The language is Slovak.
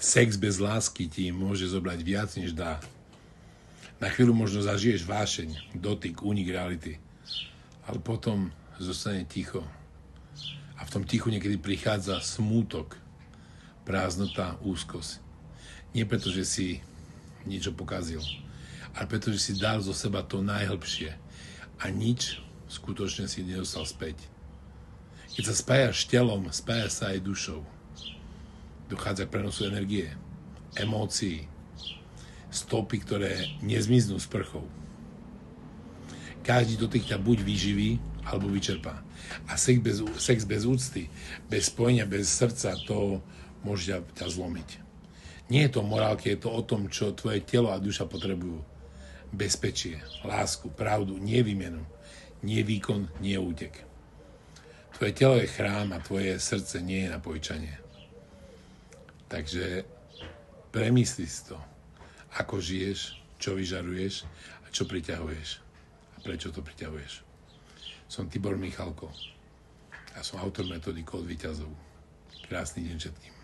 Sex bez lásky ti môže zobrať viac, než dá. Na chvíľu možno zažiješ vášeň, dotyk, únik reality, ale potom zostane ticho. A v tom tichu niekedy prichádza smútok, prázdnota, úzkosť. Nie preto, že si niečo pokazil, ale preto, že si dal zo seba to najhlbšie a nič skutočne si nedostal späť. Keď sa spájaš s telom, spájaš sa aj dušou. Dochádza k prenosu energie, emócií, stopy, ktoré nezmiznú s prchou. Každý dotyk ťa buď vyživí, alebo vyčerpá. A sex bez úcty, bez spojenia, bez srdca, to môže ťa zlomiť. Nie je to o morálke, je to o tom, čo tvoje telo a duša potrebujú. Bezpečie, lásku, pravdu, nie výmenu, nie výkon, nie útek. Tvoje telo je chrám a tvoje srdce nie je na pojčanie. Takže premysli si to, ako žiješ, čo vyžaruješ a čo priťahuješ a prečo to priťahuješ. Som Tibor Michalko a som autor metódy Kód víťazov. Krásny deň všetkým.